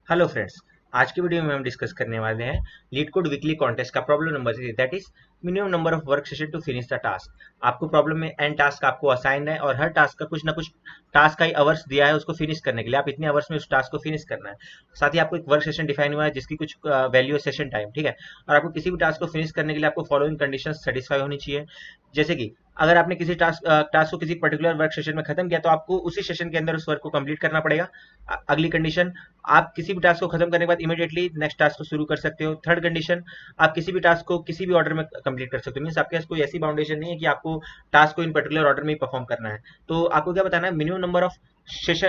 Hello friends. आज की video में हम डिस्कस करने वाले हैं लीड कोड वीकली कॉन्टेस्ट का problem number 3, that is minimum number of work session to finish the task. आपको प्रॉब्लम में एन टास्क आपको असाइन है और हर टास्क का कुछ ना कुछ टास्क का ही अवर्स दिया है उसको फिनिश करने के लिए। आप इतने अवर्स में उस टास्क को फिनिश करना है। साथ ही आपको एक वर्क सेशन डिफाइन हुआ है जिसकी कुछ वैल्यू है सेशन टाइम, ठीक है। और आपको किसी भी टास्क को फिनिश करने के लिए आपको फॉलोइंग कंडीशन सेटिस्फाई होनी चाहिए। जैसे कि अगर आपने किसी टास्क को किसी पर्टिकुलर वर्क सेशन में खत्म किया तो आपको उसी सेशन के अंदर उस वर्क को कंप्लीट करना पड़ेगा। अगली कंडीशन, आप किसी भी टास्क को खत्म करने के बाद इमीडिएटली नेक्स्ट टास्क को शुरू कर सकते हो। थर्ड कंडीशन, आप किसी भी टास्क को किसी भी ऑर्डर में कंप्लीट कर सकते हो। मीन्स आपके पास कोई ऐसी बाउंडेशन नहीं है कि आपको टास्क को इन पर्टिकुलर ऑर्डर में ही परफॉर्म करना है। तो आपको क्या बताना है, minimum number of session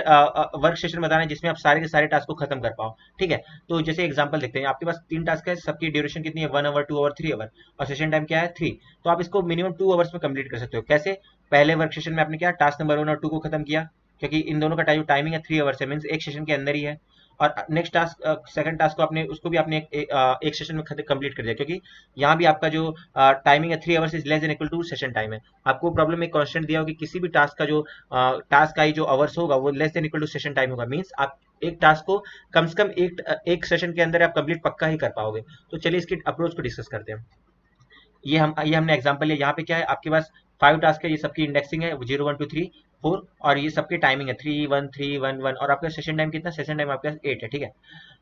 work session बताना है जिसमें आप सारे के सारे टास्क को खत्म कर पाओ, ठीक है। तो जैसे एग्जांपल देखते हैं, आपके पास 3 टास्क है, सबकी ड्यूरेशन कितनी है, 1 आवर, 2 आवर, 3 आवर, और सेशन टाइम क्या है, 3। तो आप इसको मिनिमम 2 आवर्स में कंप्लीट कर सकते हो। कैसे? पहले वर्क सेशन में आपने क्या टास्क नंबर 1 और 2 को खत्म किया, क्योंकि इन दोनों का टाइमिंग है 3 आवर्स है, मीन्स एक सेशन के अंदर ही है। और नेक्स्ट टास्क, सेकंड टास्क को आपने उसको भी आपने एक सेशन में कंप्लीट कर दिया, क्योंकि यहाँ भी आपका जो टाइमिंग है 3 hours is less than equal to session time है। आपको प्रॉब्लम में कांस्टेंट दिया होगा कि किसी भी टास्क का जो टास्क का ही जो आवर्स होगा वो less than equal to session time होगा। मीन्स आप एक टास्क को कम से कम एक सेशन के अंदर आप कंप्लीट पक्का ही कर पाओगे। तो चलिए इसकी अप्रोच को डिस्कस करते हैं। ये हमने एग्जांपल लिया। यहाँ पे क्या है, आपके पास 5 टास्क है, ये सबकी इंडेक्सिंग है 0 1 2 3 4, और ये सबके टाइमिंग है 3 1 3 1 1, और आपका सेशन टाइम कितना, सेशन टाइम आपके पास 8 है, ठीक है।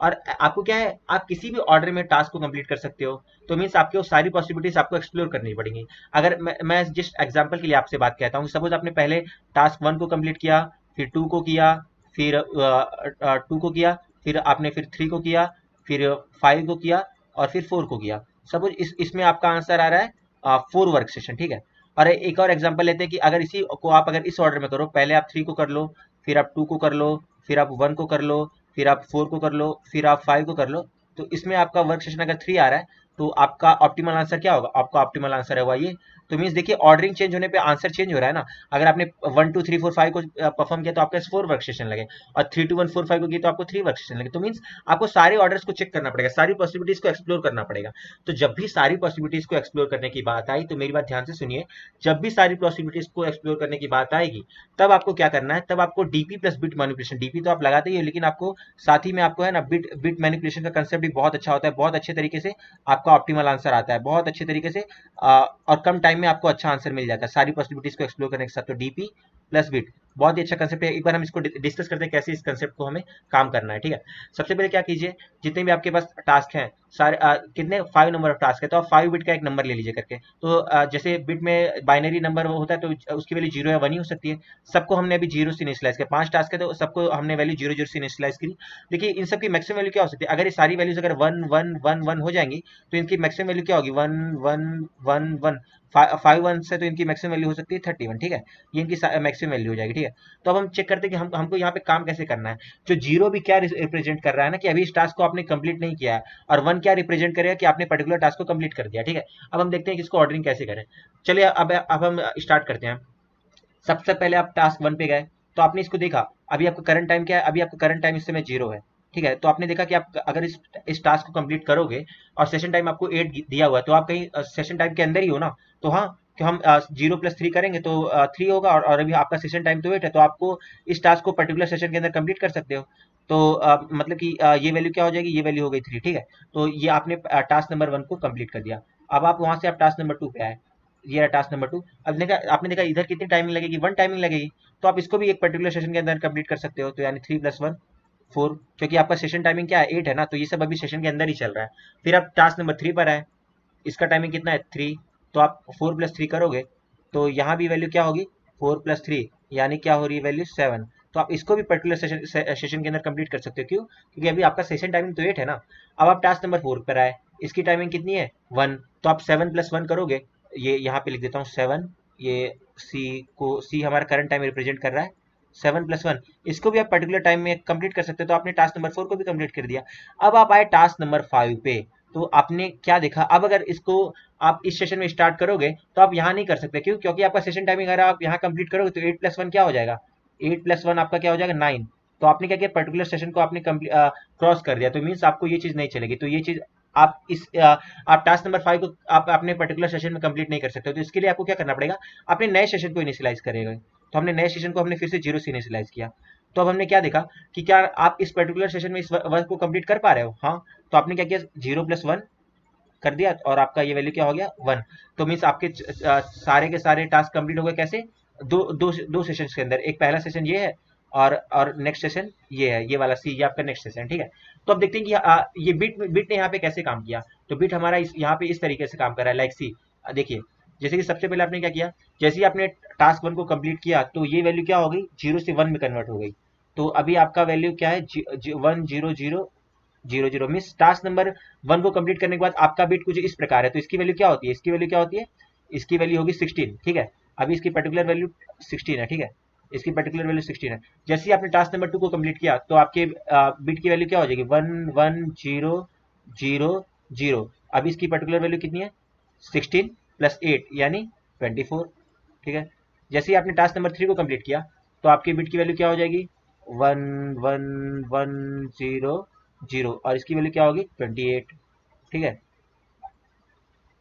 और आपको क्या है, आप किसी भी ऑर्डर में टास्क को कंप्लीट कर सकते हो। तो मीन्स आपके वो सारी पॉसिबिलिटीज आपको एक्सप्लोर करनी पड़ेंगी। अगर मैं जिस एग्जाम्पल के लिए आपसे बात कहता हूँ, सपोज आपने पहले टास्क 1 को कंप्लीट किया, फिर 2 को किया, फिर 2 को किया, फिर आपने फिर 3 को किया, फिर 5 को किया, और फिर 4 को किया। सपोज इसमें आपका आंसर आ रहा है 4 वर्क सेशन, ठीक है। और एक और एग्जांपल लेते हैं कि अगर इसी को आप अगर इस ऑर्डर में करो, पहले आप 3 को कर लो, फिर आप 2 को कर लो, फिर आप 1 को कर लो, फिर आप 4 को कर लो, फिर आप 5 को कर लो। तो इसमें आपका वर्क सेशन अगर 3 आ रहा है, तो आपका ऑप्टिमल आंसर क्या होगा, आपका ऑप्टिमल आंसर होगा ये। तो मीन्स देखिए, ऑर्डरिंग चेंज होने पे आंसर चेंज हो रहा है ना। अगर आपने 1 2 3 4 5 को परफॉर्म किया तो आपके 4 वर्क सेशन लगे, और 3 2 1 4 5 को किया तो आपको 3 वर्क सेशन लगे। तो मीन्स आपको सारे ऑर्डर्स को चेक करना पड़ेगा, सारी पॉसिबिलिटीज को एक्सप्लोर करना पड़ेगा। तो जब भी सारी पॉसिबिलिटीज को एक्सप्लोर करने की बात आई, तो मेरी बात ध्यान से सुनिए, जब भी सारी पॉसिबिलिटीज को एक्सप्लोर करने की बात आएगी, तब आपको क्या करना है, तब आपको DP plus bit manipulation, DP तो आप लगाते ही हो, लेकिन आपको साथ ही में आपको है ना बिट बिट मैनिपुलेशन का कंसेप्ट भी बहुत अच्छा होता है। बहुत अच्छे तरीके से आपका ऑप्टिमल आंसर आता है, बहुत अच्छे तरीके से, और कम टाइम में आपको अच्छा आंसर मिल जाता है सारी पॉसिबिलिटीज को एक्सप्लोर करने के साथ। तो डीपी प्लस बिट बहुत ही अच्छा कंसेप्ट है। एक बार हम इसको डिस्कस करते हैं कैसे इस कंसेप्ट को हमें काम करना है, ठीक है। सबसे पहले क्या कीजिए, जितने भी आपके पास टास्क हैं, सारे कितने 5 नंबर ऑफ टास्क है, तो आप 5 बिट का एक नंबर ले लीजिए करके। तो जैसे बिट में बाइनरी नंबर होता है, तो उसकी वैल्यू 0 या 1 ही हो सकती है। सबको हमने अभी 0 से इनिशियलाइज किया, 5 टास्क है तो सबको हमने वैल्यू 0 0 से इनिशियलाइज करी। देखिए इन सबकी मैक्सिमम वैल्यू क्या हो सकती है, अगर ये सारी वैल्यूज अगर 1 1 1 1 हो जाएंगी, तो इनकी मैक्सिमम वैल्यू क्या होगी, 1 1 1 1। 5 1 से तो इनकी मैक्सिमम वैल्यू हो सकती है 31, ठीक है। ये इनकी मैक्सिमम वैल्यू हो जाएगी, ठीक है। तो अब हम चेक करते हैं कि हमको यहाँ पे काम कैसे करना है। जो 0 भी क्या रिप्रेजेंट कर रहा है ना, कि अभी इस टास्क को आपने कंप्लीट नहीं किया है, और 1 क्या रिप्रेजेंट करेगा कि आपने पर्टिकुलर टास्क को कंप्लीट कर दिया, ठीक है। अब हम देखते हैं कि इसको ऑर्डरिंग कैसे करें। चलिए अब हम स्टार्ट करते हैं। सबसे पहले आप टास्क 1 पे गए, तो आपने इसको देखा, अभी आपका करंट टाइम क्या है, अभी आपका करंट टाइम इस समय 0 है, ठीक है। तो आपने देखा कि आप अगर इस टास्क को कंप्लीट करोगे, और सेशन टाइम आपको 8 दिया हुआ है, तो आप कहीं सेशन टाइम के अंदर ही हो ना। तो हाँ, कि हम 0 + 3 करेंगे तो 3 होगा, और अभी आपका सेशन टाइम तो 8 है, तो आपको इस टास्क को पर्टिकुलर सेशन के अंदर कंप्लीट कर सकते हो। तो मतलब कि ये वैल्यू क्या हो जाएगी, ये वैल्यू हो गई 3, ठीक है। तो ये आपने टास्क नंबर 1 को कंप्लीट कर दिया। अब आप वहां से आप टास्क नंबर 2 पे आए, ये रहा टास्क नंबर 2। अब देखा, आपने देखा इधर कितनी टाइमिंग लगेगी, 1 टाइमिंग लगेगी। तो आप इसको भी एक पर्टिकुलर सेशन के अंदर कंप्लीट कर सकते हो, तो यानी 3 + 1 4, क्योंकि आपका सेशन टाइमिंग क्या है, 8 है ना, तो ये सब अभी सेशन के अंदर ही चल रहा है। फिर आप टास्क नंबर 3 पर आए, इसका टाइमिंग कितना है, 3। तो आप 4 + 3 करोगे, तो यहाँ भी वैल्यू क्या होगी, 4 + 3, यानी क्या हो रही है वैल्यू 7। तो आप इसको भी पर्टिकुलर सेशन के अंदर कंप्लीट कर सकते हो। क्यों? क्योंकि अभी आपका सेशन टाइमिंग तो 8 है ना। अब आप टास्क नंबर 4 पर आए, इसकी टाइमिंग कितनी है, 1। तो आप 7 + 1 करोगे, ये यहाँ पे लिख देता हूँ 7, ये सी को, सी हमारा करंट टाइम रिप्रेजेंट कर रहा है, 7 + 1, इसको भी आप पर्टिकुलर टाइम में कंप्लीट कर सकते हो। तो आपने टास्क नंबर 4 को भी कंप्लीट कर दिया। अब आप आए टास्क नंबर 5 पे, तो आपने क्या देखा, अब अगर इसको आप इस सेशन में स्टार्ट करोगे, तो आप यहाँ नहीं कर सकते। क्यों? क्योंकि आपका सेशन टाइमिंग अगर आप यहाँ कंप्लीट करोगे, तो 8 + 1 क्या हो जाएगा, 8 + 1 आपका क्या हो जाएगा, 9। तो आपने क्या किया, पर्टिकुलर सेशन को आपने क्रॉस कर दिया, तो मीन्स आपको ये चीज नहीं चलेगी। तो ये चीज आप आप टास्क नंबर 5 को आप अपने पर्टिकुलर सेशन में कंप्लीट नहीं कर सकते हो। तो इसके लिए आपको क्या करना पड़ेगा, अपने नए सेशन को इनिशियलाइज करेगा। तो हमने नए सेशन को हमने फिर से 0 से इनिशियलाइज किया। तो अब हमने क्या देखा कि क्या आप इस पर्टिकुलर सेशन में इस वर्क को कंप्लीट कर पा रहे हो, हाँ। तो आपने क्या किया, 0+1 कर दिया और आपका ये वैल्यू क्या हो गया, 1। तो मीन्स आपके सारे के सारे टास्क कंप्लीट हो गए। कैसे, दो सेशंस के अंदर, एक पहला सेशन ये है और नेक्स्ट सेशन ये है, ये वाला सी, ये आपका नेक्स्ट सेशन, ठीक है। तो अब देखते हैं कि ये बिट ने यहाँ पे कैसे काम किया। तो बिट हमारा यहाँ पे इस तरीके से काम कर रहा है, लाइक सी। देखिए, जैसे कि सबसे पहले आपने क्या किया, जैसे ही आपने टास्क 1 को कंप्लीट किया तो ये वैल्यू क्या हो गई, 0 से 1 में कन्वर्ट हो गई। तो अभी आपका वैल्यू क्या है, 10000, मीन्स टास्क नंबर 1 को कंप्लीट करने के बाद आपका बिट कुछ इस प्रकार है। तो इसकी वैल्यू क्या होती है, इसकी वैल्यू क्या होती है, इसकी वैल्यू होगी 16, ठीक है। अभी इसकी पर्टिकुलर वैल्यू 16 है, ठीक है। इसकी पर्टिकुलर वैल्यू 16 है। जैसे ही आपने टास्क नंबर 2 को कंप्लीट किया तो आपके बिट की वैल्यू क्या हो जाएगी, 11000। अभी इसकी पर्टिकुलर वैल्यू कितनी है, 16 + 8 यानी 24, ठीक है। जैसे ही आपने टास्क नंबर 3 को कंप्लीट किया तो आपकी बिट की वैल्यू क्या हो जाएगी, 11100 और इसकी वैल्यू क्या होगी, 28, ठीक है।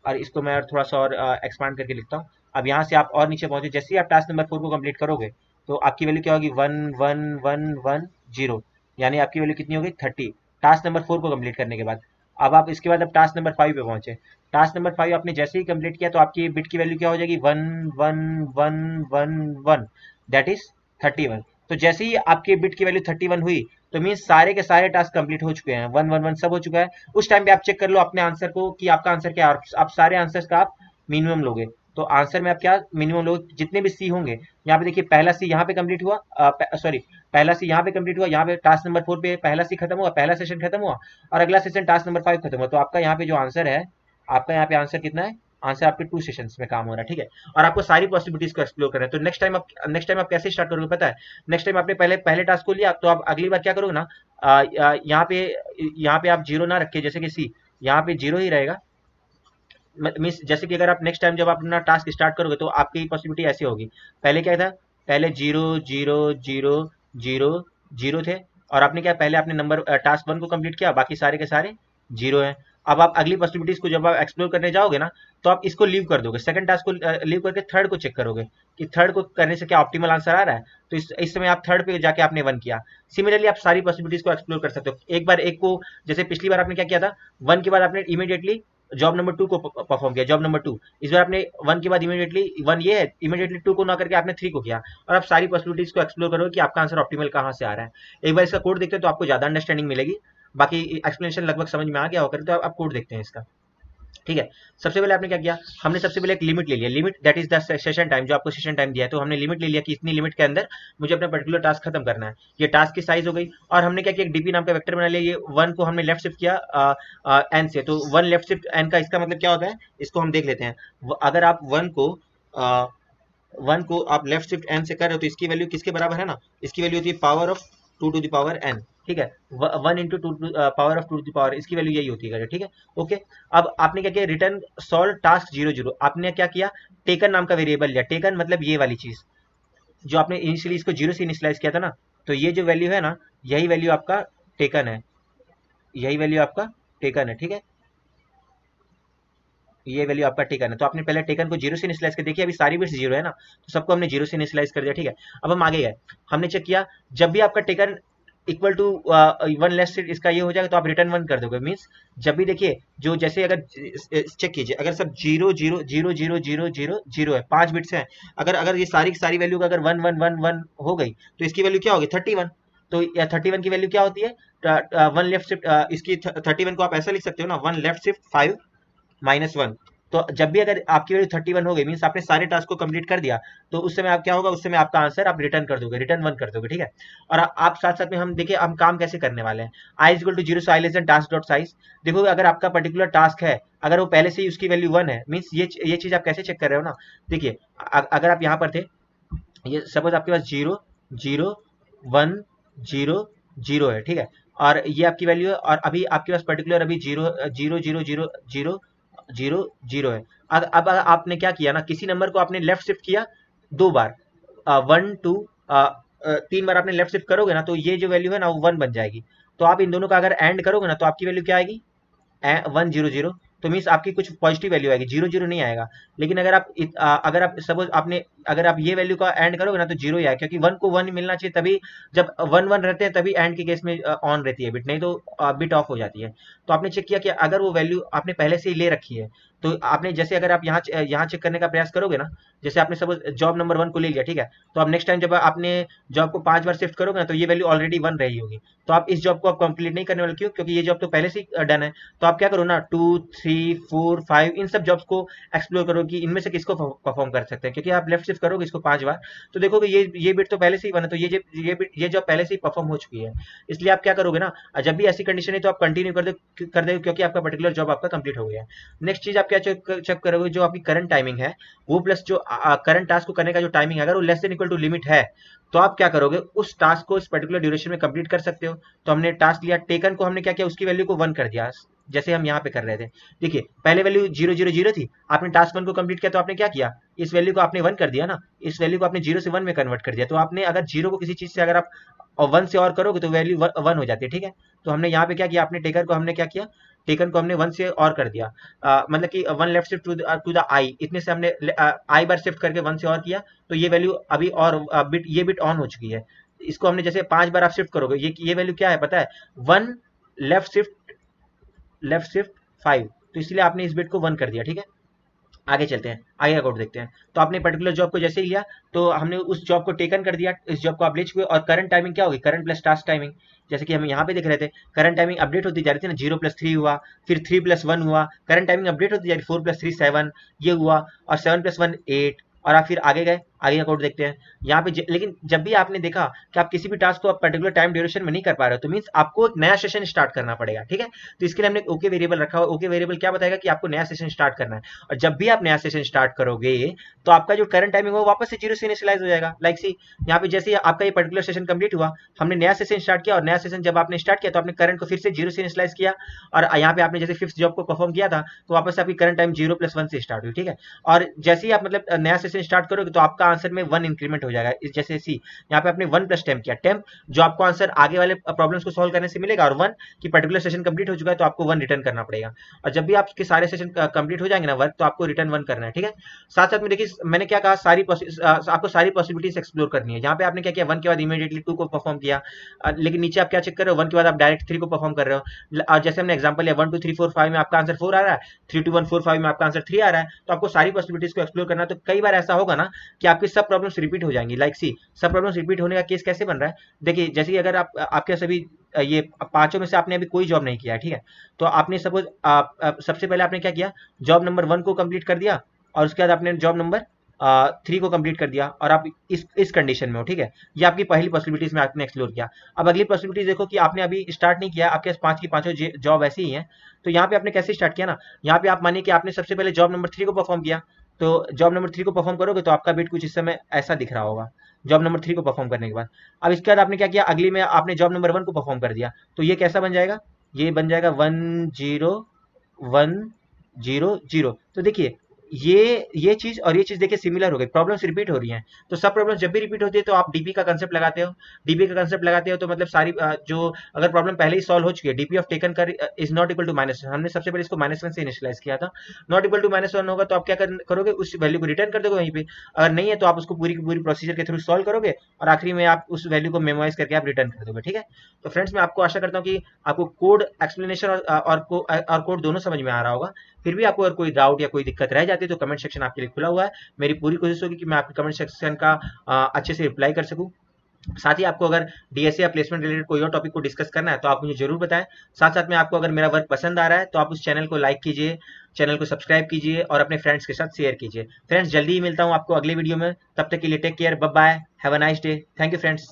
और इसको मैं और थोड़ा सा और एक्सपांड करके लिखता हूँ। अब यहाँ से आप और नीचे पहुंचे, जैसे ही आप टास्क नंबर 4 को कंप्लीट करोगे तो आपकी वैल्यू क्या होगी, 11110 यानी आपकी वैल्यू कितनी होगी, 30, टास्क नंबर 4 को कंप्लीट करने के बाद। अब आप इसके बाद अब टास्क नंबर 5 पे पहुंचे। टास्क नंबर 5 आपने जैसे ही कंप्लीट किया तो आपकी बिट की वैल्यू क्या हो जाएगी, 11111, दैट इज 31। तो जैसे ही आपके बिट की वैल्यू 31 हुई तो मीन सारे के सारे टास्क कंप्लीट हो चुके हैं, 111 सब हो चुका है। उस टाइम पे आप चेक कर लो अपने आंसर को कि आपका आंसर क्या है। आप सारे आंसर्स का आप मिनिमम लोगे। तो आंसर में आप क्या मिनिमम लोगे, जितने भी सी होंगे। यहाँ पे देखिए, पहला सी यहाँ पे कंप्लीट हुआ, सॉरी, पहला सी यहाँ पे कंप्लीट हुआ, यहाँ पे टास्क नंबर 4 पे पहला सी खत्म हुआ, पहला सेशन खत्म हुआ और अगला सेशन टास्क नंबर 5 खत्म हुआ। तो आपका यहाँ पे जो आंसर है, आपका यहाँ पे आंसर कितना है, आंसर आपके 2 सेशंस में काम हो रहा है, ठीक है। और आपको सारी पॉसिबिलिटीज को एक्सप्लोर करना है। तो नेक्स्ट टाइम आप कैसे स्टार्ट करोगे पता है, नेक्स्ट टाइम आपने पहले टास्क को लिया तो आप अगली बार क्या करोगे ना, यहाँ पे आप 0 ना रखे, जैसे कि सी यहाँ पे 0 ही रहेगा। मीन्स जैसे कि अगर आप नेक्स्ट टाइम जब आप अपना टास्क स्टार्ट करोगे तो आपकी पॉसिबिलिटी ऐसी होगी, पहले क्या था, पहले 0 0 0 0 0 थे और आपने क्या, पहले आपने नंबर टास्क 1 को कंप्लीट किया, बाकी सारे के सारे 0 हैं। अब आप अगली पॉसिबिलिटीज को जब आप एक्सप्लोर करने जाओगे ना तो आप इसको लीव कर दोगे, सेकंड टास्क को लीव करके थर्ड को चेक करोगे कि थर्ड को करने से क्या ऑप्टिमल आंसर आ रहा है। तो इस समय आप थर्ड पे जाके आपने 1 किया। सिमिलरली आप सारी पॉसिबिलिटीज को एक्सप्लोर कर सकते हो। एक बार एक को, जैसे पिछली बार आपने क्या किया था, 1 के बाद आपने इमीडिएटली जॉब नंबर 2 को परफॉर्म किया, जॉब नंबर 2। इस बार आपने 1 के बाद इमीडिएटली 1 ये है, इमीडिएटली 2 को ना करके आपने 3 को किया। और आप सारी पॉसिबिलिटीज को एक्सप्लोर करोगे कि आपका आंसर ऑप्टिमल कहाँ से आ रहा है। एक बार इसका कोड देखते हैं तो आपको ज्यादा अंडरस्टैंडिंग मिलेगी। बाकी एक्सप्लेनेशन लगभग समझ में आ गया होगा, तो आप कोड देखते हैं इसका, ठीक है। सबसे पहले आपने क्या किया, हमने सबसे पहले एक लिमिट ले लिया, limit that is the session time, जो आपको सेशन टाइम दिया है। तो हमने लिमिट ले लिया कि इतनी लिमिट के अंदर मुझे अपना पर्टिकुलर टास्क खत्म करना है। ये टास्क की साइज हो गई। और हमने क्या किया, डीपी नाम का वेक्टर बना लिया। ये 1 को हमने लेफ्ट शिफ्ट किया एन से, तो 1 लेफ्ट शिफ्ट एन का इसका मतलब क्या होता है, इसको हम देख लेते हैं। अगर आप 1 को आप लेफ्ट शिफ्ट एन से कर रहे हो तो इसकी वैल्यू किसके बराबर है ना, इसकी वैल्यू होती है power of 2 to the power n, ठीक है। 1 into to power of 2 to the power, इसकी वैल्यू यही होती है, ठीक है। ओके, अब आपने क्या किया, रिटर्न सॉल्व टास्क 0 0। आपने क्या किया, टेकन नाम का वेरिएबल लिया। टेकन मतलब ये वाली चीज जो आपने इनिशियली इसको 0 से इनिशियलाइज किया था ना, तो ये जो वैल्यू है ना, यही वैल्यू आपका टेकन है, यही वैल्यू आपका टेकन है, ठीक है। ये वैल्यू आपका टेकन है। तो आपने पहले टेकन को 0 से इनिशियलाइज कर, देखिए अभी सारी बिट्स 0 है ना, तो सबको हमने 0 से इनिशियलाइज कर दिया, ठीक है। अब हम आगे गए, हमने चेक किया, जब भी आपका टेकन इक्वल टू 1 लेस से इसका ये हो जाएगा तो आप रिटर्न 1 कर दोगे। मीन्स जब भी देखिए, जो जैसे अगर चेक कीजिए, अगर सब 0 0 0 0 0 0 0 है, 5 बिट्स हैं, अगर अगर ये सारी की सारी वैल्यू अगर 1 1 1 1 हो गई तो इसकी वैल्यू क्या होगी, 31। तो 31 की वैल्यू क्या होती है, 1 लेफ्ट शिफ्ट, इसकी 31 को आप ऐसा लिख सकते हो ना, 1 लेफ्ट शिफ्ट 5 -1। तो जब भी अगर आपकी वैल्यू 31 हो गई, मीन्स आपने सारे टास्क को कंप्लीट कर दिया, तो उस समय आप क्या होगा, उस समय आपका आंसर आप रिटर्न कर दोगे, रिटर्न 1 कर दोगे, ठीक है। और आप साथ साथ में हम देखिए हम काम कैसे करने वाले हैं। आई इज इक्वल टू 0 से I less than task dot size. देखो अगर आपका पर्टिकुलर टास्क है, अगर वो पहले से ही उसकी वैल्यू 1 है, मीन्स ये चीज आप कैसे चेक कर रहे हो ना, देखिए अगर आप यहाँ पर थे, ये सपोज आपके पास 0 0 1 0 0 है, ठीक है। और ये आपकी वैल्यू है, और अभी आपके पास पर्टिकुलर अभी 0 0 0 0 0 0 0 है। अब आपने क्या किया ना, किसी नंबर को आपने लेफ्ट शिफ्ट किया 2 बार, 1 2 3 बार आपने लेफ्ट शिफ्ट करोगे ना, तो ये जो वैल्यू है ना वो 1 बन जाएगी। तो आप इन दोनों का अगर एंड करोगे ना तो आपकी वैल्यू क्या आएगी, 1 0 0। तो मीन्स आपकी कुछ पॉजिटिव वैल्यू आएगी, जीरो जीरो नहीं आएगा। लेकिन अगर आप सपोज आपने अगर आप ये वैल्यू का एंड करोगे ना तो जीरो ही आएगा, क्योंकि वन को वन मिलना चाहिए, तभी जब वन वन रहते हैं तभी एंड के केस में ऑन रहती है बिट, नहीं तो बिट ऑफ हो जाती है। तो आपने चेक किया कि अगर वो वैल्यू आपने पहले से ही ले रखी है, तो आपने जैसे अगर आप यहाँ चेक करने का प्रयास करोगे ना, जैसे आपने सपोज जॉब नंबर 1 को ले लिया, ठीक है, तो आप नेक्स्ट टाइम जब आपने जॉब को 5 बार शिफ्ट करोगे ना, तो ये वैल्यू ऑलरेडी 1 रही होगी। तो आप इस जॉब को आप कंप्लीट नहीं करने वाले, क्यों? क्योंकि ये जॉब तो पहले से ही डन है। तो आप क्या करो ना, 2 3 4 5 इन सब जॉब्स को एक्सप्लोर करो कि इनमें से किसको परफॉर्म कर सकते हैं, क्योंकि आप लेफ्ट शिफ्ट करोगे इसको 5 बार तो देखोगे ये बिट तो पहले से ही 1 है, तो ये जॉब पहले से ही परफॉर्म हो चुकी है। इसलिए आप क्या करोगे ना, जब भी ऐसी कंडीशन है तो आप कंटिन्यू कर दे, क्योंकि आपका पर्टिकुलर जॉब आपका कंप्लीट हो गया है। नेक्स्ट चीज आप क्या चेक करोगे, जो आपकी करंट टाइमिंग है वो प्लस जो करंट टास्क को करने का जो टाइमिंग है, अगर वो less than equal to limit है, तो आप क्या करोगे, उस टास्क को इस पर्टिकुलर ड्यूरेशन में कंप्लीट कर सकते हो। तो हमने टास्क लिया, टेकन को हमने क्या किया, उसकी वैल्यू को 1 कर दिया, जैसे हम यहाँ पे कर रहे थे। देखिए पहले वैल्यू 0 0 0 थी, आपने टास्क 1 को कंप्लीट किया तो आपने क्या किया, इस वैल्यू को आपने 1 कर दिया ना, इस वैल्यू को आपने 0 से 1 में कन्वर्ट कर दिया। तो आपने अगर 0 को किसी चीज से अगर आप 1 से और करोगे तो वैल्यू 1 हो जाती है, ठीक है। तो हमने यहाँ पे क्या किया, अपने टेकन को हमने क्या किया, टेकन को हमने 1 से और कर दिया, मतलब कि 1 लेफ्ट शिफ्ट टू द आई, इतने से हमने आई बार शिफ्ट करके 1 से और किया, तो ये वैल्यू अभी और ये बिट ऑन हो चुकी है। इसको हमने जैसे 5 बार आप शिफ्ट करोगे, ये वैल्यू क्या है पता है, 1 लेफ्ट शिफ्ट 5, तो इसलिए आपने इस बिट को 1 कर दिया, ठीक है। आगे चलते हैं, आगे का कोड देखते हैं। तो आपने पर्टिकुलर जॉब को जैसे ही लिया तो हमने उस जॉब को टेकन कर दिया, इस जॉब को आप ले चुके, और करंट टाइमिंग क्या होगी, करंट प्लस टास्क टाइमिंग, जैसे कि हम यहाँ पे देख रहे थे, करंट टाइमिंग अपडेट होती जा रही थी ना, 0 + 3 हुआ, फिर 3 + 1 हुआ, करंट टाइमिंग अपडेट होती जा रही, 4 + 3 7 ये हुआ, और 7 + 1 8, और आप फिर आगे गए, आगे का कोड देखते हैं। यहाँ पे लेकिन जब भी आपने देखा कि आप किसी भी टास्क को आप पर्टिकुलर टाइम ड्यूरेशन में नहीं कर पा रहे हो, तो मीन्स आपको एक नया सेशन स्टार्ट करना पड़ेगा, ठीक है। तो इसके लिए हमने ओके वेरिएबल रखा हुआ, ओके वेरिएबल क्या बताएगा कि आपको नया सेशन स्टार्ट करना है, और जब भी आप नया सेशन स्टार्ट करोगे तो आपका जो करंट टाइमिंग हो वापस से 0 से इनिशियलाइज हो जाएगा। लाइक सी यहाँ पे जैसे आपका ये पर्टिकुलर सेशन कंप्लीट हुआ, हमने नया सेशन स्टार्ट किया, और नया सेशन जब आपने स्टार्ट किया तो आपने करंट को फिर से 0 से इनिशियलाइज किया, और यहाँ पे आपने जैसे फिफ्थ जॉब को परफॉर्म किया था, तो वापस से आपकी करंट टाइम 0 + 1 से स्टार्ट हुई, ठीक है। और जैसे ही आप मतलब नया सेशन स्टार्ट करोगे तो आपका आंसर में 1 इंक्रीमेंट हो जाएगा। जैसे सी यहाँ पे आपने 1 + टेम्प किया, टेम्प जो आपको आंसर आगे वाले प्रॉब्लम्स को सॉल्व करने से मिलेगा, और 1 की पर्टिकुलर सेशन कंप्लीट हो चुका है तो आपको 1 रिटर्न करना पड़ेगा। और जब भी आपके सारे सेशन कंप्लीट हो जाएंगे ना वर्क, तो आपको रिटर्न 1 करना है, ठीक है। साथ साथ में देखिए मैंने क्या कहा, आपको सारी पॉसिबिलिटीज एक्सप्लोर करनी है। यहाँ पे आपने क्या किया, 1 के बाद इमीडिएटली 2 को परफॉर्म किया, लेकिन नीचे आप क्या चेक कर रहे हो, 1 के बाद आप डायरेक्ट 3 को परफॉर्म कर रहे हो। और जैसे हमने एग्जांपल लिया 1 2 3 4 5 में आपका आंसर 4 आ रहा है, 3 2 1 4 5 में आपका आंसर 3 आ रहा है, तो आपको सारी पॉसिबिलिटीज को एक्सप्लोर करना है। तो कई बार ऐसा होगा ना कि आपकी सब प्रॉब्लम्स रिपीट हो जाएंगी। लाइक सी सब प्रॉब्लम्स रिपीट होने का केस कैसे बन रहा है, देखिए जैसे कि अगर आप आपके सभी ये पांचों में से आपने अभी कोई जॉब नहीं किया है, ठीक है, तो आपने सपोज सबसे पहले आपने क्या किया, जॉब नंबर 1 को कंप्लीट कर दिया, और उसके बाद आपने जॉब नंबर 3 को कंप्लीट कर दिया, और आप इस कंडीशन में हो, ठीक है। ये आपकी पहली पॉसिबिलिटीज में आपने एक्सप्लोर किया। अब अगली पॉसिबिलिटीज देखो कि आपने अभी स्टार्ट नहीं किया, आपके पास 5 की पांचों जॉब ऐसी ही हैं, तो यहाँ पे आपने कैसे स्टार्ट किया ना, यहाँ पे आप मानिए कि आपने सबसे पहले जॉब नंबर 3 को परफॉर्म किया, तो जॉब नंबर 3 को परफॉर्म करोगे तो आपका बिट कुछ इस समय ऐसा दिख रहा होगा, जॉब नंबर 3 को परफॉर्म करने के बाद। अब इसके बाद आपने क्या किया, अगली में आपने जॉब नंबर 1 को परफॉर्म कर दिया, तो ये कैसा बन जाएगा, ये बन जाएगा 1 0 1 0 0। तो देखिए ये चीज और ये चीज देखिए सिमिलर हो गई, प्रॉब्लम्स रिपीट हो रही हैं। तो सब प्रॉब्लम्स जब भी रिपीट होती है तो आप डीपी का कंसेप्ट लगाते हो, डीपी का कंसेप्ट लगाते हो तो मतलब सारी जो अगर प्रॉब्लम पहले ही सॉल्व हो चुकी है, डीपी ऑफ टेकन कर इज नॉट इक्वल टू -1, हमने सबसे पहले इसको -1 से इनिशियलाइज किया था, नॉट इक्वल टू -1 होगा तो आप क्या करोगे, उस वैल्यू को रिटर्न कर दोगे वहीं पे। अगर नहीं है तो आप उसको पूरी की पूरी प्रोसीजर के थ्रू सॉल्व करोगे, और आखिरी में आप उस वैल्यू को मेमोराइज करके आप रिटर्न कर दोगे, ठीक है। तो फ्रेंड्स मैं आपको आशा करता हूँ कि आपको कोड एक्सप्लेनेशन और कोड दोनों समझ में आ रहा होगा। फिर भी आपको अगर कोई डाउट या कोई दिक्कत रह जाती है तो कमेंट सेक्शन आपके लिए खुला हुआ है। मेरी पूरी कोशिश होगी कि मैं आपके कमेंट सेक्शन का अच्छे से रिप्लाई कर सकूं। साथ ही आपको अगर डीएसए या प्लेसमेंट रिलेटेड कोई और टॉपिक को डिस्कस करना है तो आप मुझे जरूर बताएं। साथ साथ में आपको अगर मेरा वर्क पसंद आ रहा है तो आप उस चैनल को लाइक कीजिए, चैनल को सब्सक्राइब कीजिए, और अपने फ्रेंड्स के साथ शेयर कीजिए। फ्रेंड्स जल्दी ही मिलता हूं आपको अगले वीडियो में, तब तक के लिए take care, bye bye, have a nice day, thank you friends.